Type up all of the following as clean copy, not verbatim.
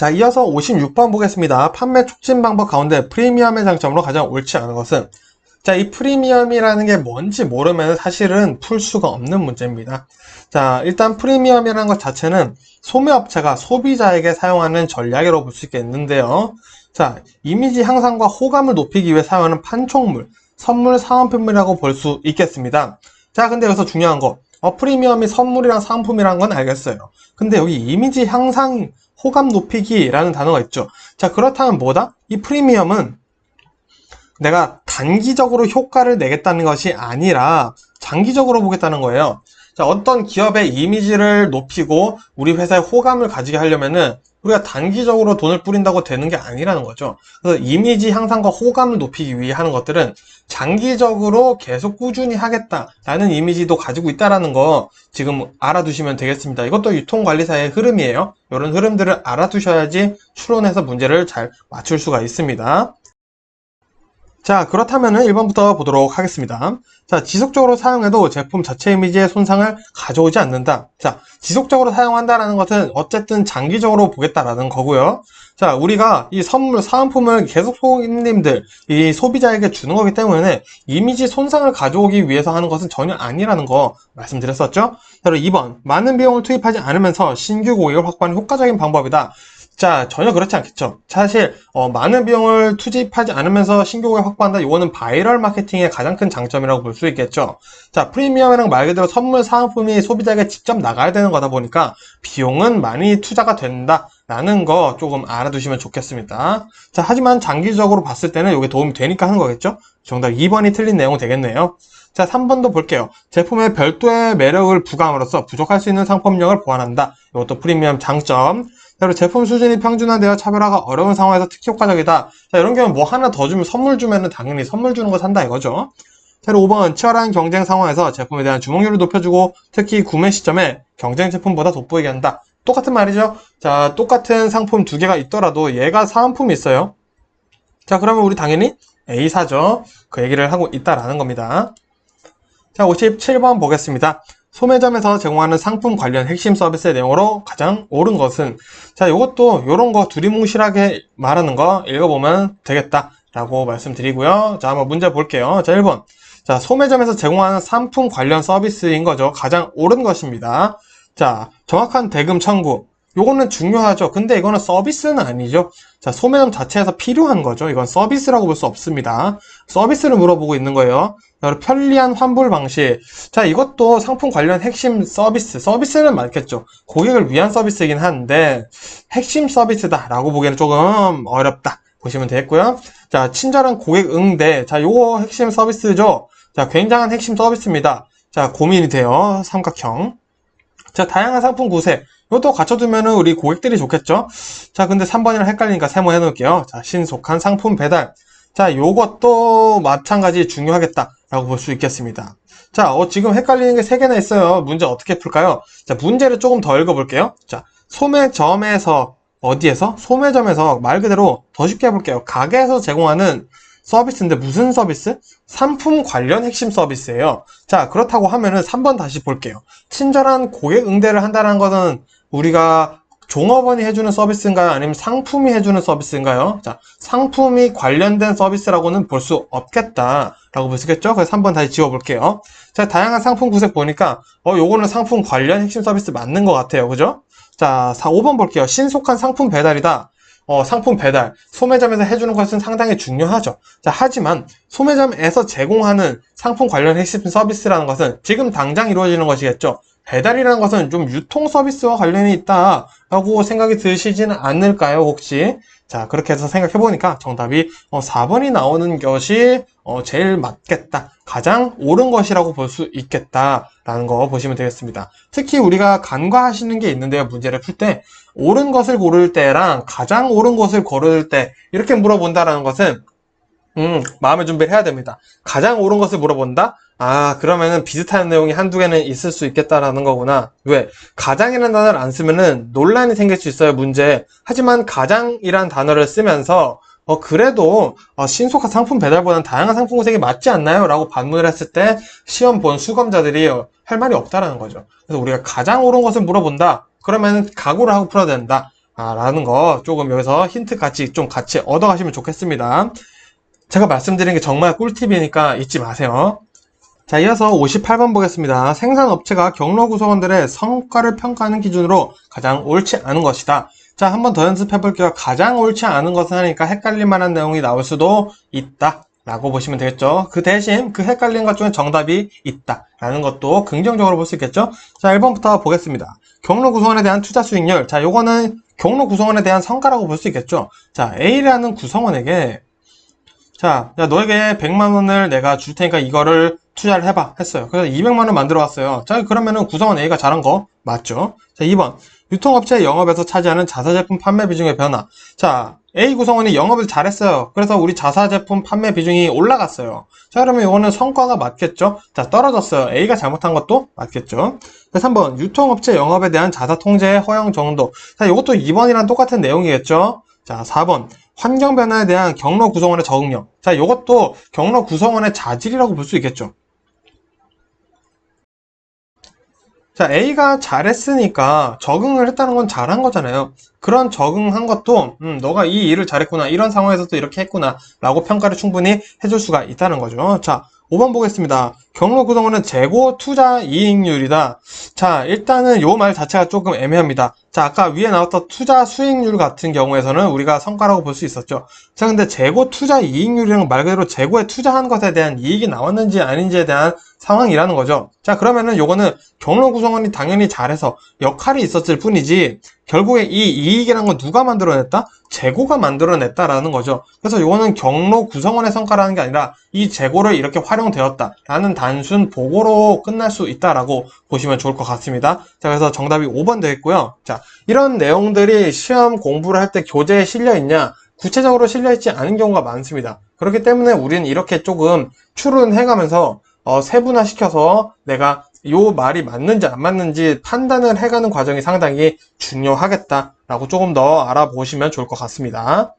자, 이어서 56번 보겠습니다. 판매 촉진 방법 가운데 프리미엄의 장점으로 가장 옳지 않은 것은? 자, 이 프리미엄이라는 게 뭔지 모르면 사실은 풀 수가 없는 문제입니다. 자, 일단 프리미엄이라는 것 자체는 소매업체가 소비자에게 사용하는 전략이라고 볼 수 있겠는데요. 자, 이미지 향상과 호감을 높이기 위해 사용하는 판촉물, 선물, 사은품이라고 볼 수 있겠습니다. 자, 근데 여기서 중요한 거, 프리미엄이 선물이랑 사은품이라는 건 알겠어요. 근데 여기 이미지 향상, 호감 높이기라는 단어가 있죠. 자, 그렇다면 뭐다? 이 프리미엄은 내가 단기적으로 효과를 내겠다는 것이 아니라 장기적으로 보겠다는 거예요. 자, 어떤 기업의 이미지를 높이고 우리 회사의 호감을 가지게 하려면은 우리가 단기적으로 돈을 뿌린다고 되는 게 아니라는 거죠. 그래서 이미지 향상과 호감을 높이기 위해 하는 것들은 장기적으로 계속 꾸준히 하겠다라는 이미지도 가지고 있다라는 거 지금 알아두시면 되겠습니다. 이것도 유통관리사의 흐름이에요. 이런 흐름들을 알아두셔야지 추론해서 문제를 잘 맞출 수가 있습니다. 자, 그렇다면 1번부터 보도록 하겠습니다. 자, 지속적으로 사용해도 제품 자체 이미지에 손상을 가져오지 않는다. 자, 지속적으로 사용한다라는 것은 어쨌든 장기적으로 보겠다라는 거고요. 자, 우리가 이 선물, 사은품을 계속 손님들, 이 소비자에게 주는 거기 때문에 이미지 손상을 가져오기 위해서 하는 것은 전혀 아니라는 거 말씀드렸었죠? 자, 그리고 2번, 많은 비용을 투입하지 않으면서 신규 고객을 확보하는 효과적인 방법이다. 자, 전혀 그렇지 않겠죠. 사실 많은 비용을 투입하지 않으면서 신규 고객 확보한다. 이거는 바이럴 마케팅의 가장 큰 장점이라고 볼 수 있겠죠. 자, 프리미엄이랑 말 그대로 선물 사은품이 소비자에게 직접 나가야 되는 거다 보니까 비용은 많이 투자가 된다라는 거 조금 알아두시면 좋겠습니다. 자, 하지만 장기적으로 봤을 때는 이게 도움이 되니까 하는 거겠죠. 정답 2번이 틀린 내용 되겠네요. 자, 3번도 볼게요. 제품에 별도의 매력을 부과함으로써 부족할 수 있는 상품력을 보완한다. 이것도 프리미엄 장점. 그리고 제품 수준이 평준화되어 차별화가 어려운 상황에서 특히 효과적이다. 자, 이런 경우는 뭐 하나 더 주면 선물 주면은 당연히 선물 주는 거 산다 이거죠. 자, 5번, 치열한 경쟁 상황에서 제품에 대한 주목률을 높여주고 특히 구매 시점에 경쟁 제품보다 돋보이게 한다. 똑같은 말이죠. 자, 똑같은 상품 두 개가 있더라도 얘가 사은품이 있어요. 자, 그러면 우리 당연히 A사죠. 그 얘기를 하고 있다라는 겁니다. 자, 57번 보겠습니다. 소매점에서 제공하는 상품 관련 핵심 서비스의 내용으로 가장 옳은 것은? 자, 이것도 이런 거 두리뭉실하게 말하는 거 읽어보면 되겠다라고 말씀드리고요. 자, 한번 문제 볼게요. 자, 1번. 자, 소매점에서 제공하는 상품 관련 서비스인 거죠. 가장 옳은 것입니다. 자, 정확한 대금 청구. 요거는 중요하죠. 근데 이거는 서비스는 아니죠. 자, 소매점 자체에서 필요한 거죠. 이건 서비스라고 볼 수 없습니다. 서비스를 물어보고 있는 거예요. 편리한 환불 방식. 자, 이것도 상품 관련 핵심 서비스는 맞겠죠. 고객을 위한 서비스이긴 한데 핵심 서비스다라고 보기에는 조금 어렵다 보시면 되겠고요. 자, 친절한 고객 응대. 자, 요거 핵심 서비스죠. 자, 굉장한 핵심 서비스입니다. 자, 고민이 돼요. 삼각형. 자, 다양한 상품 구색. 이것도 갖춰두면은 우리 고객들이 좋겠죠? 자, 근데 3번이랑 헷갈리니까 세모 해놓을게요. 자, 신속한 상품 배달. 자, 요것도 마찬가지 중요하겠다라고 볼 수 있겠습니다. 자, 지금 헷갈리는 게 3개나 있어요. 문제 어떻게 풀까요? 자, 문제를 조금 더 읽어볼게요. 자, 소매점에서, 어디에서? 소매점에서 말 그대로 더 쉽게 해볼게요. 가게에서 제공하는 서비스인데 무슨 서비스? 상품 관련 핵심 서비스예요. 자, 그렇다고 하면은 3번 다시 볼게요. 친절한 고객 응대를 한다는 것은 우리가 종업원이 해주는 서비스인가요? 아니면 상품이 해주는 서비스인가요? 자, 상품이 관련된 서비스라고는 볼 수 없겠다라고 볼 수 있겠죠? 그래서 3번 다시 지워볼게요. 자, 다양한 상품 구색 보니까 요거는 상품 관련 핵심 서비스 맞는 것 같아요. 그죠? 자, 5번 볼게요. 신속한 상품 배달이다. 상품 배달, 소매점에서 해주는 것은 상당히 중요하죠. 자, 하지만 소매점에서 제공하는 상품 관련 핵심 서비스라는 것은 지금 당장 이루어지는 것이겠죠. 배달이라는 것은 좀 유통 서비스와 관련이 있다라고 생각이 드시지는 않을까요, 혹시? 자, 그렇게 해서 생각해보니까 정답이 4번이 나오는 것이 제일 맞겠다. 가장 옳은 것이라고 볼 수 있겠다라는 거 보시면 되겠습니다. 특히 우리가 간과하시는 게 있는데요. 문제를 풀 때 옳은 것을 고를 때랑 가장 옳은 것을 고를 때 이렇게 물어본다라는 것은 마음의 준비를 해야 됩니다. 가장 옳은 것을 물어본다? 아, 그러면은 비슷한 내용이 한두 개는 있을 수 있겠다라는 거구나. 왜? 가장이라는 단어를 안 쓰면은 논란이 생길 수 있어요, 문제. 하지만 가장이라는 단어를 쓰면서 그래도 신속한 상품 배달보다는 다양한 상품 구색이 맞지 않나요? 라고 반문을 했을 때 시험 본 수검자들이 할 말이 없다라는 거죠. 그래서 우리가 가장 옳은 것을 물어본다. 그러면 각오를 하고 풀어야 된다. 라는 거 조금 여기서 힌트 같이 얻어가시면 좋겠습니다. 제가 말씀드린 게 정말 꿀팁이니까 잊지 마세요. 자, 이어서 58번 보겠습니다. 생산업체가 경로 구성원들의 성과를 평가하는 기준으로 가장 옳지 않은 것이다. 자, 한번 더 연습해 볼게요. 가장 옳지 않은 것은 하니까 헷갈릴 만한 내용이 나올 수도 있다 라고 보시면 되겠죠. 그 대신 그 헷갈린 것 중에 정답이 있다 라는 것도 긍정적으로 볼 수 있겠죠. 자, 1번부터 보겠습니다. 경로 구성원에 대한 투자 수익률. 자, 요거는 경로 구성원에 대한 성과라고 볼 수 있겠죠. 자, A라는 구성원에게 자, 야, 너에게 100만 원을 내가 줄 테니까 이거를 투자를 해봐 했어요. 그래서 200만 원 만들어 왔어요. 자, 그러면은 구성원 A가 잘한 거 맞죠? 자, 2번. 유통업체 영업에서 차지하는 자사제품 판매 비중의 변화. 자, A 구성원이 영업을 잘했어요. 그래서 우리 자사제품 판매 비중이 올라갔어요. 자, 그러면 이거는 성과가 맞겠죠? 자, 떨어졌어요. A가 잘못한 것도 맞겠죠? 자, 3번. 유통업체 영업에 대한 자사 통제의 허용 정도. 자, 이것도 2번이랑 똑같은 내용이겠죠? 자, 4번. 환경 변화에 대한 경로 구성원의 적응력. 자, 이것도 경로 구성원의 자질이라고 볼 수 있겠죠. 자, A가 잘했으니까 적응을 했다는 건 잘한 거잖아요. 그런 적응한 것도 너가 이 일을 잘했구나, 이런 상황에서도 이렇게 했구나 라고 평가를 충분히 해줄 수가 있다는 거죠. 자, 5번 보겠습니다. 경로 구성원은 재고 투자 이익률이다. 자, 일단은 요 말 자체가 조금 애매합니다. 자, 아까 위에 나왔던 투자 수익률 같은 경우에서는 우리가 성과라고 볼 수 있었죠. 자, 근데 재고 투자 이익률이란 말 그대로 재고에 투자한 것에 대한 이익이 나왔는지 아닌지에 대한 상황이라는 거죠. 자, 그러면은 요거는 경로 구성원이 당연히 잘해서 역할이 있었을 뿐이지 결국에 이 이익이라는 건 누가 만들어냈다? 재고가 만들어냈다라는 거죠. 그래서 요거는 경로 구성원의 성과라는 게 아니라 이 재고를 이렇게 활용되었다라는 단순 보고로 끝날 수 있다라고 보시면 좋을 것 같습니다. 자, 그래서 정답이 5번 되겠고요. 자, 이런 내용들이 시험 공부를 할 때 교재에 실려 있냐? 구체적으로 실려 있지 않은 경우가 많습니다. 그렇기 때문에 우리는 이렇게 조금 추론해가면서 세분화시켜서 내가 요 말이 맞는지 안 맞는지 판단을 해가는 과정이 상당히 중요하겠다라고 조금 더 알아보시면 좋을 것 같습니다.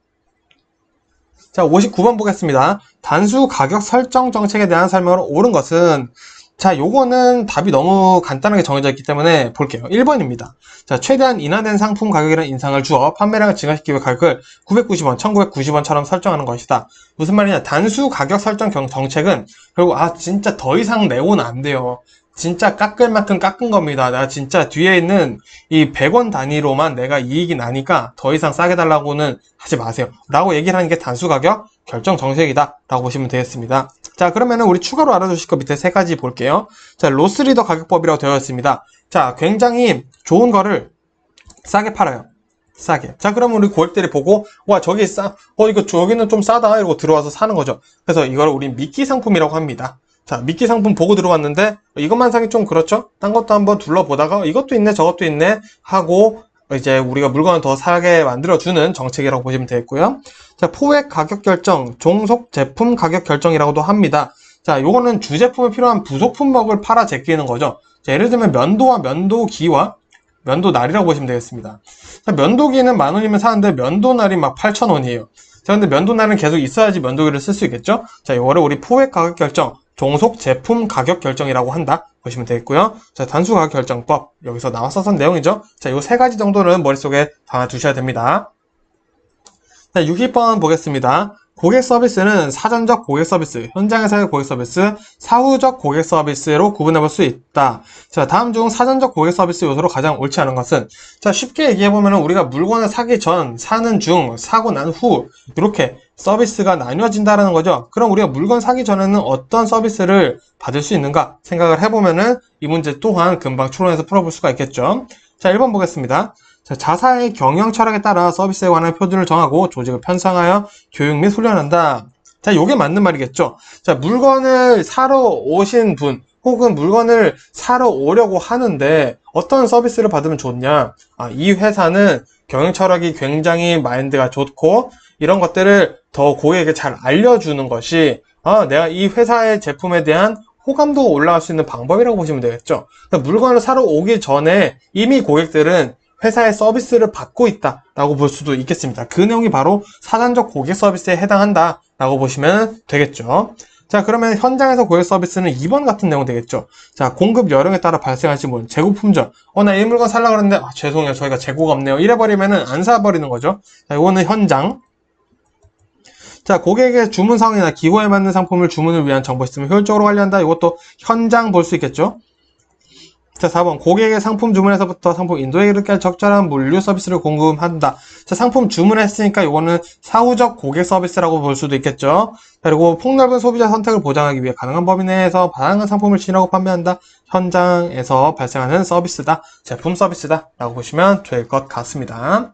자, 59번 보겠습니다. 단수 가격 설정 정책에 대한 설명으로 옳은 것은 자, 요거는 답이 너무 간단하게 정해져 있기 때문에 볼게요. 1번입니다. 자, 최대한 인하된 상품 가격이라는 인상을 주어 판매량을 증가시키기 위해 가격을 990원, 1990원처럼 설정하는 것이다. 무슨 말이냐? 단수 가격 설정 정책은 결국 진짜 더 이상 내고는 안 돼요. 진짜 깎을 만큼 깎은 겁니다. 나 진짜 뒤에 있는 이 100원 단위로만 내가 이익이 나니까 더 이상 싸게 달라고는 하지 마세요. 라고 얘기를 하는 게 단수 가격 결정 정책이다 라고 보시면 되겠습니다. 자, 그러면은 우리 추가로 알아두실 거 밑에 세 가지 볼게요. 자, 로스리더 가격법이라고 되어 있습니다. 자, 굉장히 좋은 거를 싸게 팔아요. 싸게. 자, 그러면 우리 고객들이 보고 와, 저기 이거 저기는 좀 싸다 이러고 들어와서 사는 거죠. 그래서 이걸 우리 미끼 상품이라고 합니다. 자, 미끼 상품 보고 들어왔는데 이것만 사기 좀 그렇죠? 딴 것도 한번 둘러보다가 이것도 있네 저것도 있네 하고 이제 우리가 물건을 더 사게 만들어주는 정책이라고 보시면 되겠고요. 자, 포획 가격 결정, 종속 제품 가격 결정이라고도 합니다. 자, 요거는 주제품에 필요한 부속품목을 팔아 제끼는 거죠. 자, 예를 들면 면도와 면도기와 면도날이라고 보시면 되겠습니다. 자, 면도기는 10,000원이면 사는데 면도날이 막 8,000원이에요. 자, 근데 면도날은 계속 있어야지 면도기를 쓸 수 있겠죠? 자, 요거를 우리 포획 가격 결정, 종속 제품 가격 결정이라고 한다 보시면 되겠고요. 자, 단수 가격 결정법 여기서 나왔었던 내용이죠. 자, 요 세 가지 정도는 머릿속에 담아두셔야 됩니다. 자, 60번 보겠습니다. 고객 서비스는 사전적 고객 서비스, 현장에서의 고객 서비스, 사후적 고객 서비스로 구분해 볼 수 있다. 자, 다음 중 사전적 고객 서비스 요소로 가장 옳지 않은 것은 자, 쉽게 얘기해 보면 우리가 물건을 사기 전, 사는 중, 사고 난 후 이렇게 서비스가 나뉘어진다는 거죠. 그럼 우리가 물건 사기 전에는 어떤 서비스를 받을 수 있는가 생각을 해보면은 이 문제 또한 금방 추론해서 풀어볼 수가 있겠죠. 자, 1번 보겠습니다. 자, 자사의 경영 철학에 따라 서비스에 관한 표준을 정하고 조직을 편성하여 교육 및 훈련한다. 자, 요게 맞는 말이겠죠. 자, 물건을 사러 오신 분 혹은 물건을 사러 오려고 하는데 어떤 서비스를 받으면 좋냐? 이 회사는 경영 철학이 굉장히 마인드가 좋고 이런 것들을 더 고객에게 잘 알려주는 것이 내가 이 회사의 제품에 대한 호감도가 올라갈 수 있는 방법이라고 보시면 되겠죠. 그러니까 물건을 사러 오기 전에 이미 고객들은 회사의 서비스를 받고 있다라고 볼 수도 있겠습니다. 그 내용이 바로 사전적 고객 서비스에 해당한다라고 보시면 되겠죠. 자, 그러면 현장에서 고객 서비스는 2번 같은 내용 되겠죠. 자, 공급 요령에 따라 발생할 질문, 재고 품절. 나 이 물건 살려고 그랬는데, 죄송해요. 저희가 재고가 없네요. 이래버리면은 안 사버리는 거죠. 자, 이거는 현장. 자, 고객의 주문 상황이나 기호에 맞는 상품을 주문을 위한 정보 시스템을 효율적으로 관리한다. 이것도 현장 볼 수 있겠죠. 자, 4번. 고객의 상품 주문에서부터 상품 인도에 이르게 적절한 물류 서비스를 공급한다. 자, 상품 주문했으니까 이거는 사후적 고객 서비스라고 볼 수도 있겠죠. 그리고 폭넓은 소비자 선택을 보장하기 위해 가능한 범위 내에서 다양한 상품을 진행하고 판매한다. 현장에서 발생하는 서비스다. 제품 서비스다. 라고 보시면 될 것 같습니다.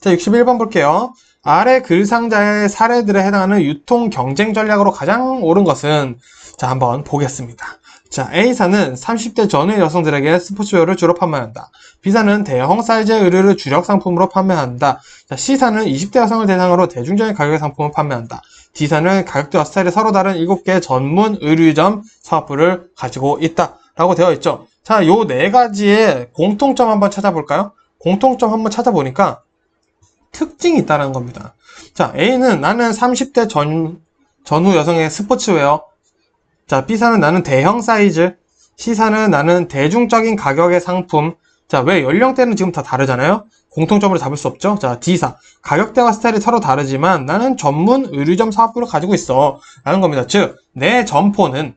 자, 61번 볼게요. 아래 글 상자의 사례들에 해당하는 유통 경쟁 전략으로 가장 옳은 것은, 자, 한번 보겠습니다. 자, A사는 30대 전후의 여성들에게 스포츠웨어를 주로 판매한다. B사는 대형 사이즈의 의류를 주력 상품으로 판매한다. 자, C사는 20대 여성을 대상으로 대중적인 가격의 상품을 판매한다. D사는 가격대와 스타일이 서로 다른 7개의 전문 의류점 사업부를 가지고 있다. 라고 되어 있죠. 자, 요 네 가지의 공통점 한번 찾아볼까요? 공통점 한번 찾아보니까 특징이 있다는 겁니다. 자, A는 나는 30대 전후 여성의 스포츠웨어. 자, B사는 나는 대형 사이즈. C사는 나는 대중적인 가격의 상품. 자, 왜 연령대는 지금 다 다르잖아요? 공통점으로 잡을 수 없죠? 자, D사. 가격대와 스타일이 서로 다르지만 나는 전문 의류점 사업부를 가지고 있어. 라는 겁니다. 즉, 내 점포는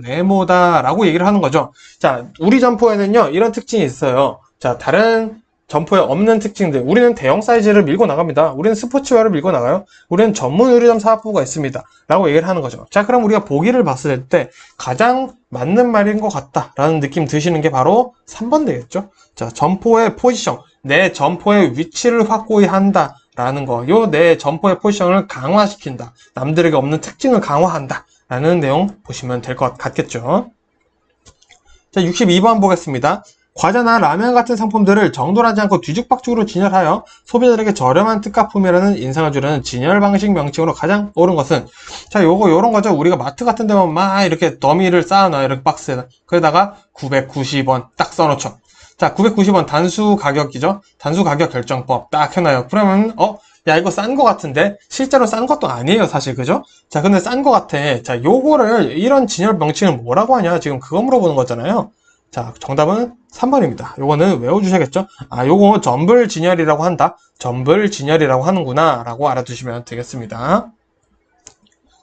네모다 라고 얘기를 하는 거죠. 자, 우리 점포에는요, 이런 특징이 있어요. 자, 다른 점포에 없는 특징들. 우리는 대형 사이즈를 밀고 나갑니다. 우리는 스포츠웨어를 밀고 나가요. 우리는 전문 의류점 사업부가 있습니다. 라고 얘기를 하는 거죠. 자, 그럼 우리가 보기를 봤을 때 가장 맞는 말인 것 같다 라는 느낌 드시는 게 바로 3번 되겠죠. 자, 점포의 포지션. 내 점포의 위치를 확고히 한다 라는 거. 요 내 점포의 포지션을 강화시킨다. 남들에게 없는 특징을 강화한다 라는 내용 보시면 될 것 같겠죠. 자, 62번 보겠습니다. 과자나 라면 같은 상품들을 정돈하지 않고 뒤죽박죽으로 진열하여 소비자들에게 저렴한 특가품이라는 인상을 주려는 진열 방식 명칭으로 가장 옳은 것은, 자, 요런 거죠. 우리가 마트 같은 데만 막 이렇게 더미를 쌓아놔요. 이렇게 박스에다. 그러다가 990원 딱 써놓죠. 자, 990원 단수 가격이죠. 단수 가격 결정법 딱 해놔요. 그러면 야, 이거 싼 거 같은데? 실제로 싼 것도 아니에요, 사실. 그죠? 자, 근데 싼 거 같아. 자, 요거를 이런 진열 명칭을 뭐라고 하냐? 지금 그거 물어보는 거잖아요. 자, 정답은 3번입니다. 요거는 외워주셔야겠죠? 요거 점블 진열이라고 한다. 점블 진열이라고 하는구나 라고 알아두시면 되겠습니다.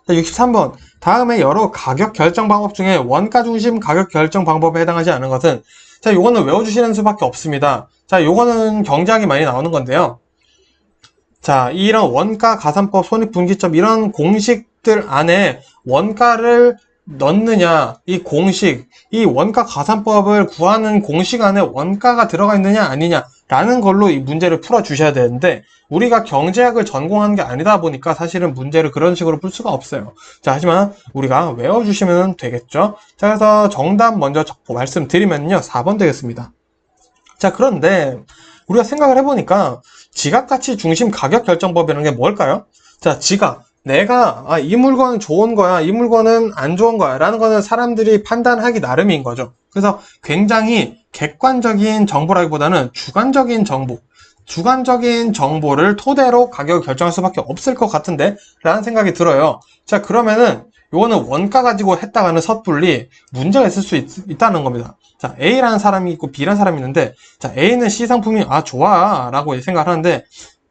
자, 63번. 다음에 여러 가격 결정 방법 중에 원가 중심 가격 결정 방법에 해당하지 않은 것은, 자, 요거는 외워주시는 수밖에 없습니다. 자, 요거는 경제학이 많이 나오는 건데요. 자, 이런 원가 가산법, 손익분기점 이런 공식들 안에 원가를 넣느냐, 이 공식, 이 원가 가산법을 구하는 공식 안에 원가가 들어가 있느냐 아니냐 라는 걸로 이 문제를 풀어 주셔야 되는데, 우리가 경제학을 전공한 게 아니다 보니까 사실은 문제를 그런 식으로 풀 수가 없어요. 자, 하지만 우리가 외워주시면 되겠죠. 자, 그래서 정답 먼저 말씀드리면요, 4번 되겠습니다. 자, 그런데 우리가 생각을 해보니까 지각가치 중심 가격 결정법이라는 게 뭘까요? 자, 지각. 내가 이 물건은 좋은 거야, 이 물건은 안 좋은 거야 라는 거는 사람들이 판단하기 나름인 거죠. 그래서 굉장히 객관적인 정보라기보다는 주관적인 정보를 토대로 가격을 결정할 수밖에 없을 것 같은데 라는 생각이 들어요. 자, 그러면은 이거는 원가 가지고 했다가는 섣불리 문제가 있을 수 있다는 겁니다. 자, A라는 사람이 있고 B라는 사람이 있는데, 자, A는 C 상품이 좋아 라고 생각을 하는데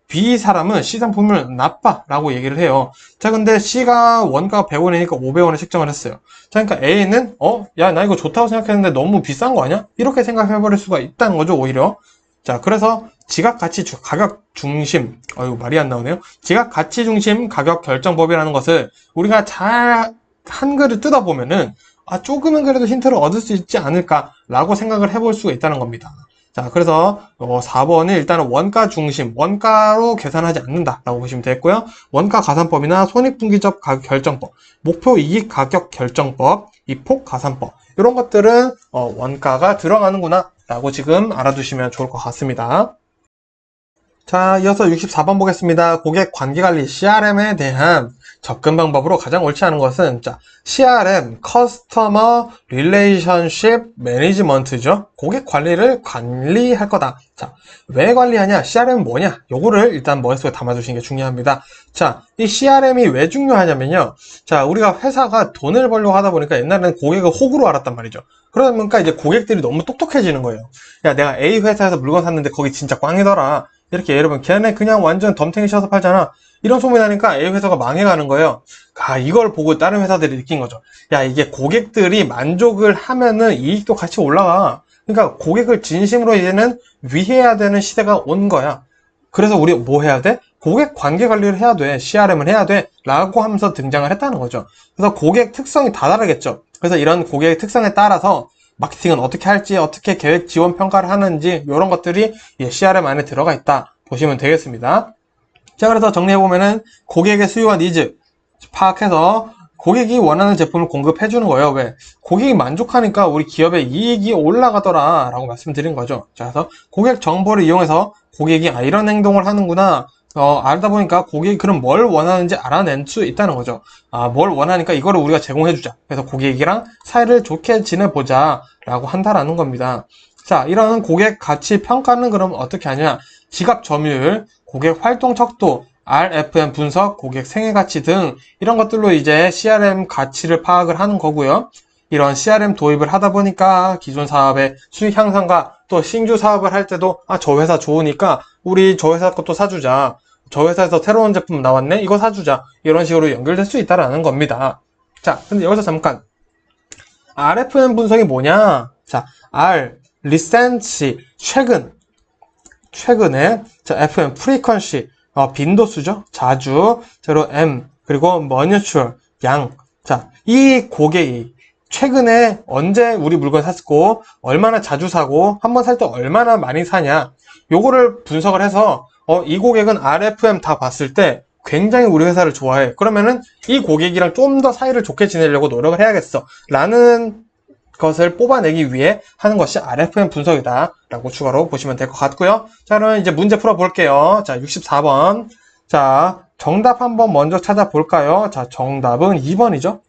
B 사람은 C 상품을 나빠 라고 얘기를 해요. 자, 근데 C가 원가가 100원이니까 500원에 책정을 했어요. 자, 그러니까 A는 야, 나 이거 좋다고 생각했는데 너무 비싼 거 아니야? 이렇게 생각해버릴 수가 있다는 거죠, 오히려. 자, 그래서 지각가치 가격 중심, 이거 말이 안 나오네요. 지각가치 중심 가격 결정법이라는 것을 우리가 잘 한글을 뜯어보면은 조금은 그래도 힌트를 얻을 수 있지 않을까라고 생각을 해볼 수가 있다는 겁니다. 자, 그래서 4번은 일단은 원가 중심, 원가로 계산하지 않는다라고 보시면 되겠고요. 원가 가산법이나 손익분기점 가격 결정법, 목표 이익 가격 결정법, 이폭 가산법 이런 것들은 원가가 들어가는구나 라고 지금 알아두시면 좋을 것 같습니다. 자, 이어서 64번 보겠습니다. 고객 관계관리 CRM에 대한 접근 방법으로 가장 옳지 않은 것은 자, CRM, Customer Relationship Management죠. 고객 관리를 관리할 거다. 자, 왜 관리하냐? CRM은 뭐냐? 요거를 일단 머릿속에 담아두시는 게 중요합니다. 자, 이 CRM이 왜 중요하냐면요. 자, 우리가 회사가 돈을 벌려고 하다 보니까 옛날에는 고객을 호구로 알았단 말이죠. 그러니까 이제 고객들이 너무 똑똑해지는 거예요. 야, 내가 A 회사에서 물건 샀는데 거기 진짜 꽝이더라. 이렇게 여러분 걔네 그냥 완전 덤탱이 씌워서 팔잖아. 이런 소문이 나니까 A 회사가 망해가는 거예요. 이걸 보고 다른 회사들이 느낀 거죠. 야, 이게 고객들이 만족을 하면은 이익도 같이 올라가. 그러니까 고객을 진심으로 이제는 위해야 되는 시대가 온 거야. 그래서 우리 뭐 해야 돼? 고객 관계 관리를 해야 돼. CRM을 해야 돼. 라고 하면서 등장을 했다는 거죠. 그래서 고객 특성이 다 다르겠죠. 그래서 이런 고객의 특성에 따라서 마케팅은 어떻게 할지, 어떻게 계획 지원 평가를 하는지 이런 것들이 CRM 안에 들어가 있다 보시면 되겠습니다. 자, 그래서 정리해보면은 고객의 수요와 니즈 파악해서 고객이 원하는 제품을 공급해 주는 거예요. 왜? 고객이 만족하니까 우리 기업의 이익이 올라가더라 라고 말씀드린 거죠. 자, 그래서 고객 정보를 이용해서 고객이 이런 행동을 하는구나, 알다 보니까 고객이 그럼 뭘 원하는지 알아낼 수 있다는 거죠. 뭘 원하니까 이거를 우리가 제공해 주자. 그래서 고객이랑 사이를 좋게 지내보자 라고 한다라는 겁니다. 자, 이런 고객 가치 평가는 그럼 어떻게 하냐? 지갑 점유율, 고객 활동 척도, RFM 분석, 고객 생애 가치 등 이런 것들로 이제 CRM 가치를 파악을 하는 거고요. 이런 CRM 도입을 하다 보니까 기존 사업의 수익 향상과 또 신규 사업을 할 때도 저 회사 좋으니까 우리 저 회사 것도 사주자. 저 회사에서 새로운 제품 나왔네? 이거 사주자. 이런 식으로 연결될 수 있다라는 겁니다. 자, 근데 여기서 잠깐 RFM 분석이 뭐냐? 자, R, recent, 최근에, 자, FM, frequency, 빈도수죠. 자주, 그리고 M, 그리고 mature, 양. 자, 이 고객이 최근에 언제 우리 물건 샀고, 얼마나 자주 사고, 한번 살 때 얼마나 많이 사냐. 요거를 분석을 해서, 이 고객은 RFM 다 봤을 때 굉장히 우리 회사를 좋아해. 그러면은 이 고객이랑 좀 더 사이를 좋게 지내려고 노력을 해야겠어. 라는 것을 뽑아내기 위해 하는 것이 RFM 분석이다 라고 추가로 보시면 될 것 같고요. 자, 그러면 이제 문제 풀어볼게요. 자, 64번. 자, 정답 한번 먼저 찾아볼까요? 자, 정답은 2번이죠.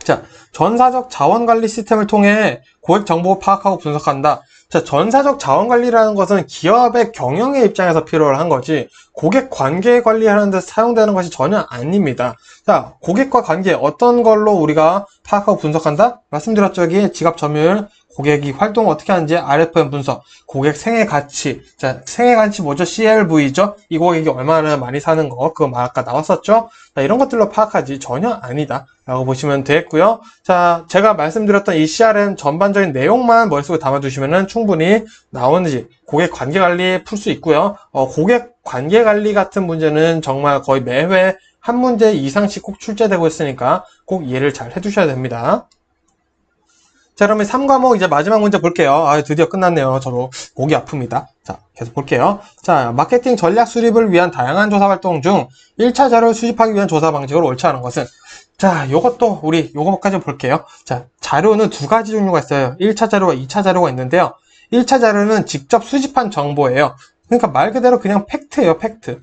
자, 전사적 자원관리 시스템을 통해 고객 정보 파악하고 분석한다. 자, 전사적 자원관리라는 것은 기업의 경영의 입장에서 필요한 거지 고객 관계 관리하는 데 사용되는 것이 전혀 아닙니다. 자, 고객과 관계 어떤 걸로 우리가 파악하고 분석한다? 말씀드렸죠. 여기 지갑 점유율, 고객이 활동을 어떻게 하는지 RFM 분석, 고객 생애 가치. 자, 생애 가치 뭐죠? CLV죠? 이 고객이 얼마나 많이 사는 거, 그거 아까 나왔었죠? 자, 이런 것들로 파악하지 전혀 아니다 라고 보시면 되겠고요. 자, 제가 말씀드렸던 이 CRM 전반적인 내용만 머릿속에 담아두시면 충분히 나오는지 고객 관계 관리 풀 수 있고요. 고객 관계 관리 같은 문제는 정말 거의 매회 한 문제 이상씩 꼭 출제되고 있으니까 꼭 이해를 잘 해두셔야 됩니다. 자, 그러면 3과목 이제 마지막 문제 볼게요. 드디어 끝났네요. 저도 목이 아픕니다. 자, 계속 볼게요. 자, 마케팅 전략 수립을 위한 다양한 조사 활동 중 1차 자료를 수집하기 위한 조사 방식으로 옳지 않은 것은, 자, 요것도 우리 요거까지 볼게요. 자, 자료는 두 가지 종류가 있어요. 1차 자료와 2차 자료가 있는데요. 1차 자료는 직접 수집한 정보예요. 그러니까 말 그대로 그냥 팩트예요, 팩트.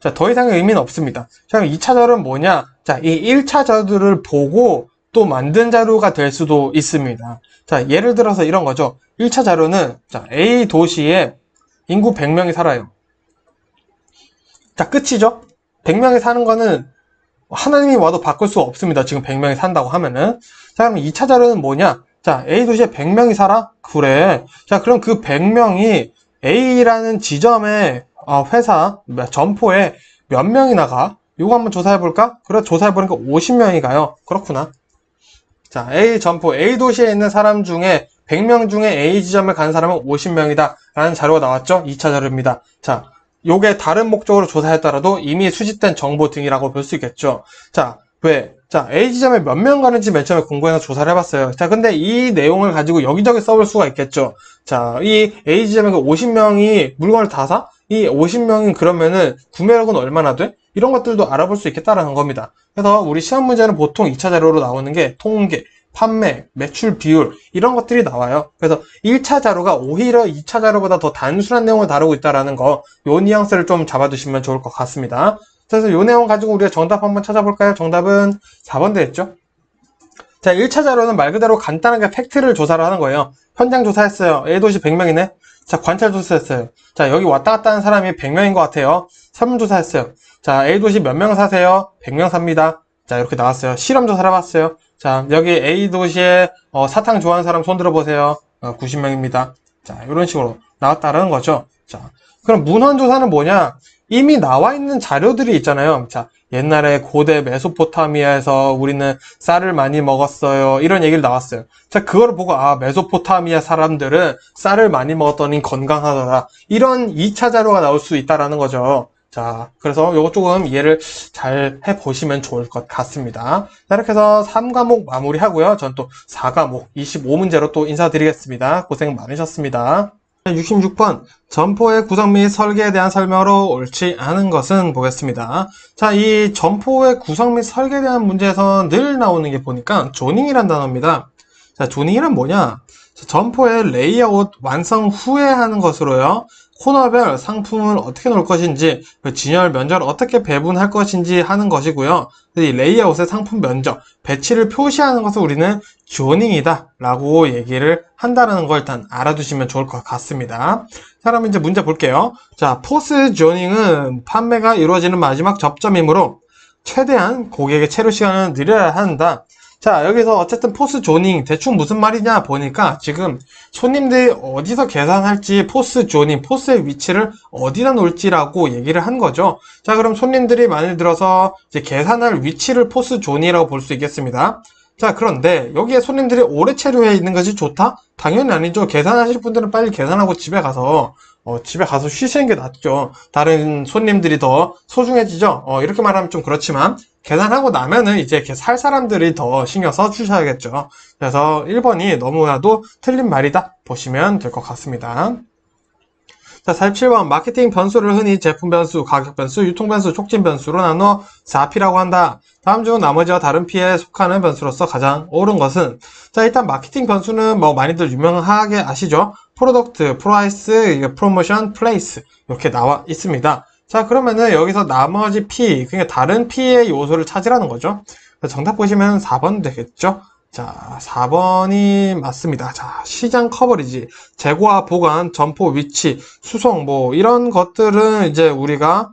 자, 더 이상의 의미는 없습니다. 자, 그럼 2차 자료는 뭐냐? 자, 이 1차 자료를 보고 또 만든 자료가 될 수도 있습니다. 자, 예를 들어서 이런 거죠. 1차 자료는, 자, A 도시에 인구 100명이 살아요. 자, 끝이죠? 100명이 사는 거는 하나님이 와도 바꿀 수 없습니다. 지금 100명이 산다고 하면은. 자, 그럼 2차 자료는 뭐냐? 자, A 도시에 100명이 살아? 그래. 자, 그럼 그 100명이 A라는 지점의 회사, 점포에 몇 명이 나가? 이거 한번 조사해볼까? 그래, 조사해보니까 50명이 가요. 그렇구나. 자, A 점포, A 도시에 있는 사람 중에 100명 중에 A 지점을 간 사람은 50명이다 라는 자료가 나왔죠? 2차 자료입니다. 자, 요게 다른 목적으로 조사했더라도 이미 수집된 정보 등이라고 볼 수 있겠죠. 자, 왜? 자, A 지점에 몇 명 가는지 맨 처음에 공고에서 조사를 해봤어요. 자, 근데 이 내용을 가지고 여기저기 써볼 수가 있겠죠. 자, 이 A 지점에 50명이 물건을 다 사? 이 50명이 그러면은 구매력은 얼마나 돼? 이런 것들도 알아볼 수 있겠다라는 겁니다. 그래서 우리 시험 문제는 보통 2차 자료로 나오는 게 통계, 판매, 매출 비율 이런 것들이 나와요. 그래서 1차 자료가 오히려 2차 자료보다 더 단순한 내용을 다루고 있다는 거, 요 뉘앙스를 좀 잡아두시면 좋을 것 같습니다. 그래서 요 내용 가지고 우리가 정답 한번 찾아볼까요? 정답은 4번 되겠죠? 자, 1차 자료는 말 그대로 간단하게 팩트를 조사를 하는 거예요. 현장 조사했어요. A도시 100명이네. 자, 관찰 조사했어요. 자, 여기 왔다 갔다 하는 사람이 100명인 것 같아요. 설문조사했어요. 자, A도시 몇 명 사세요? 100명 삽니다. 자, 이렇게 나왔어요. 실험조사를 해봤어요. 자, 여기 A도시에 사탕 좋아하는 사람 손 들어보세요. 90명입니다. 자, 이런 식으로 나왔다는 거죠. 자, 그럼 문헌조사는 뭐냐? 이미 나와 있는 자료들이 있잖아요. 자, 옛날에 고대 메소포타미아에서 우리는 쌀을 많이 먹었어요. 이런 얘기를 나왔어요. 자, 그걸 보고, 아, 메소포타미아 사람들은 쌀을 많이 먹었더니 건강하더라. 이런 2차 자료가 나올 수 있다라는 거죠. 자, 그래서 요거 조금 이해를 잘 해보시면 좋을 것 같습니다. 자, 이렇게 해서 3과목 마무리하고요. 전 또 4과목 25문제로 또 인사드리겠습니다. 고생 많으셨습니다. 66번 점포의 구성 및 설계에 대한 설명으로 옳지 않은 것은 보겠습니다. 자, 이 점포의 구성 및 설계에 대한 문제에서 늘 나오는 게 보니까 조닝이란 단어입니다. 자, 조닝이란 뭐냐? 자, 점포의 레이아웃 완성 후에 하는 것으로요. 코너별 상품을 어떻게 놓을 것인지, 진열 면적을 어떻게 배분할 것인지 하는 것이고요. 이 레이아웃의 상품 면적, 배치를 표시하는 것을 우리는 조닝이다 라고 얘기를 한다는 걸 일단 알아두시면 좋을 것 같습니다. 자, 그럼 이제 문제 볼게요. 자, 포스 조닝은 판매가 이루어지는 마지막 접점이므로 최대한 고객의 체류 시간을 늘려야 한다. 자, 여기서 어쨌든 포스 조닝 대충 무슨 말이냐 보니까 지금 손님들이 어디서 계산할지 포스 조닝, 포스의 위치를 어디다 놓을지라고 얘기를 한 거죠. 자, 그럼 손님들이 만일 들어서 이제 계산할 위치를 포스 조닝이라고 볼 수 있겠습니다. 자, 그런데 여기에 손님들이 오래 체류해 있는 것이 좋다? 당연히 아니죠. 계산하실 분들은 빨리 계산하고 집에 가서 쉬시는 게 낫죠. 다른 손님들이 더 소중해지죠. 이렇게 말하면 좀 그렇지만 계산하고 나면은 이제 이렇게 살 사람들이 더 신경 써 주셔야겠죠. 그래서 1번이 너무나도 틀린 말이다 보시면 될 것 같습니다. 자, 47번 마케팅 변수를 흔히 제품 변수, 가격 변수, 유통 변수, 촉진 변수로 나눠 4P라고 한다. 다음 중 나머지와 다른 P에 속하는 변수로서 가장 옳은 것은, 자, 일단 마케팅 변수는 뭐 많이들 유명하게 아시죠? 프로덕트, 프라이스, 프로모션, 플레이스 이렇게 나와 있습니다. 자, 그러면은 여기서 나머지 P, 그러니까 다른 P의 요소를 찾으라는 거죠. 정답 보시면 4번 되겠죠? 자, 4번이 맞습니다. 자, 시장 커버리지, 재고와 보관, 점포 위치, 수송, 뭐, 이런 것들은 이제 우리가,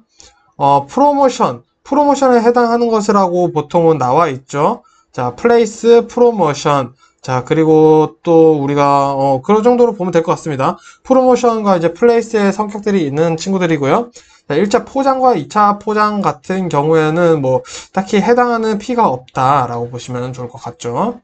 프로모션에 해당하는 것이라고 보통은 나와 있죠. 자, 플레이스, 프로모션. 자, 그리고 또 우리가, 그런 정도로 보면 될 것 같습니다. 프로모션과 이제 플레이스의 성격들이 있는 친구들이고요. 자, 1차 포장과 2차 포장 같은 경우에는 뭐, 딱히 해당하는 P가 없다라고 보시면 좋을 것 같죠.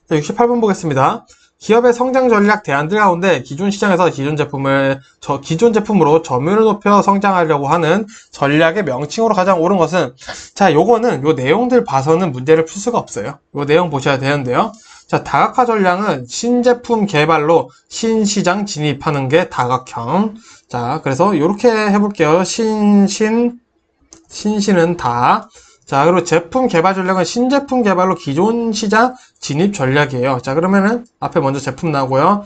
자, 68번 보겠습니다. 기업의 성장 전략 대안들 가운데 기존 시장에서 기존 제품으로 점유율을 높여 성장하려고 하는 전략의 명칭으로 가장 옳은 것은, 자, 요거는 요 내용들 봐서는 문제를 풀 수가 없어요. 요 내용 보셔야 되는데요. 자, 다각화 전략은 신제품 개발로 신시장 진입하는 게 다각형. 자, 그래서 요렇게 해볼게요. 신신은 다. 자, 그리고 제품 개발 전략은 신제품 개발로 기존 시장 진입 전략이에요. 자, 그러면은 앞에 먼저 제품 나오고요.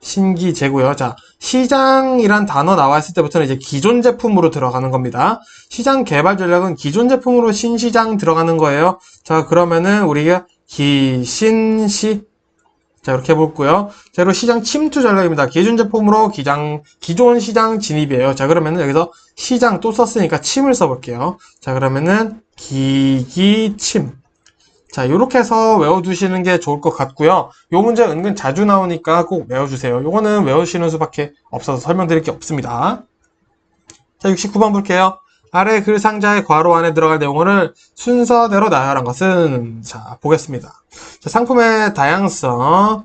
신기재고요. 자, 시장이란 단어 나왔을 때부터는 이제 기존 제품으로 들어가는 겁니다. 시장 개발 전략은 기존 제품으로 신시장 들어가는 거예요. 자, 그러면은 우리가 자, 이렇게 해볼고요. 자, 그리고 시장 침투 전략입니다. 기존 제품으로 기존 시장 진입이에요. 자, 그러면은 여기서 시장 또 썼으니까 침을 써볼게요. 자, 그러면은 기기침. 자, 이렇게 해서 외워두시는 게 좋을 것 같고요. 요 문제 은근 자주 나오니까 꼭 외워주세요. 요거는 외우시는 수밖에 없어서 설명드릴 게 없습니다. 자, 69번 볼게요. 아래 글 상자의 괄호 안에 들어갈 내용을 순서대로 나열한 것은, 자, 보겠습니다. 자, 상품의 다양성은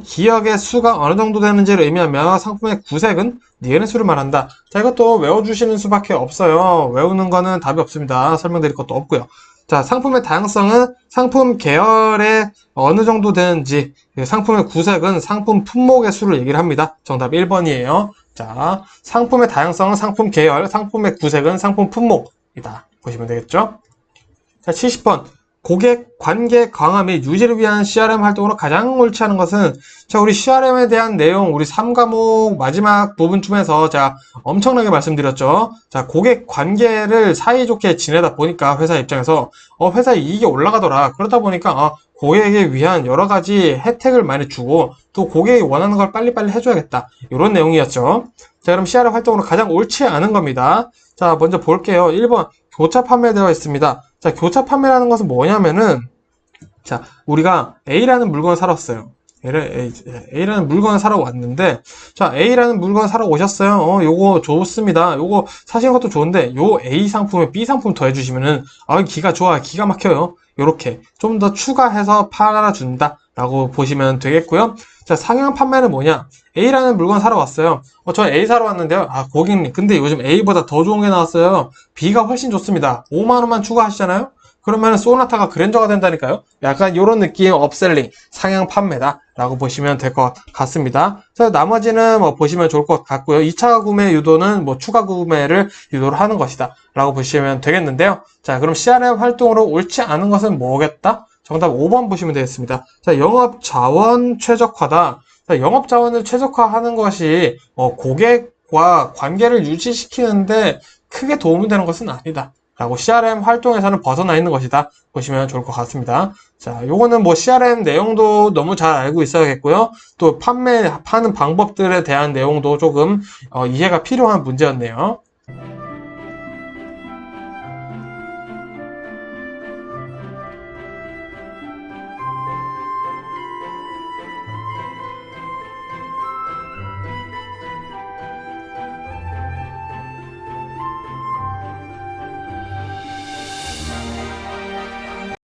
기억의 수가 어느 정도 되는지를 의미하며 상품의 구색은 니은의 수를 말한다. 자, 이것도 외워주시는 수밖에 없어요. 외우는 거는 답이 없습니다. 설명드릴 것도 없고요. 자, 상품의 다양성은 상품 계열의 어느 정도 되는지, 상품의 구색은 상품 품목의 수를 얘기를 합니다. 정답 1번이에요. 자, 상품의 다양성은 상품 계열, 상품의 구색은 상품 품목이다. 보시면 되겠죠? 자, 70번. 고객 관계 강화 및 유지를 위한 CRM 활동으로 가장 옳지 않은 것은, 자, 우리 CRM에 대한 내용, 우리 3과목 마지막 부분쯤에서 자, 엄청나게 말씀드렸죠. 자, 고객 관계를 사이좋게 지내다 보니까 회사 입장에서, 회사 이익이 올라가더라. 그러다 보니까, 고객에 위한 여러 가지 혜택을 많이 주고, 또 고객이 원하는 걸 빨리빨리 해줘야겠다. 이런 내용이었죠. 자, 그럼 CRM 활동으로 가장 옳지 않은 겁니다. 자, 먼저 볼게요. 1번. 교차 판매되어 있습니다. 자, 교차 판매라는 것은 뭐냐면은, 자, 우리가 A라는 물건을 사러 왔어요. A라는 물건을 사러 왔는데, 자, A라는 물건을 사러 오셨어요. 요거 좋습니다. 요거 사시는 것도 좋은데, 요 A 상품에 B 상품 더해주시면은, 기가 좋아, 기가 막혀요. 요렇게 좀 더 추가해서 팔아준다. 라고 보시면 되겠고요. 자, 상향 판매는 뭐냐? A라는 물건 사러 왔어요. 저 A 사러 왔는데요. 고객님, 근데 요즘 A보다 더 좋은 게 나왔어요. B가 훨씬 좋습니다. 5만원만 추가하시잖아요? 그러면 소나타가 그랜저가 된다니까요. 약간 이런 느낌 업셀링, 상향 판매다 라고 보시면 될 것 같습니다. 자, 나머지는 뭐 보시면 좋을 것 같고요. 2차 구매 유도는 뭐 추가 구매를 유도를 하는 것이다 라고 보시면 되겠는데요. 자, 그럼 CRM 활동으로 옳지 않은 것은 뭐겠다? 정답 5번 보시면 되겠습니다. 자, 영업 자원 최적화다. 자, 영업 자원을 최적화하는 것이 고객과 관계를 유지시키는데 크게 도움이 되는 것은 아니다. 라고 CRM 활동에서는 벗어나 있는 것이다. 보시면 좋을 것 같습니다. 자, 요거는 뭐 CRM 내용도 너무 잘 알고 있어야겠고요. 또 파는 방법들에 대한 내용도 조금 이해가 필요한 문제였네요.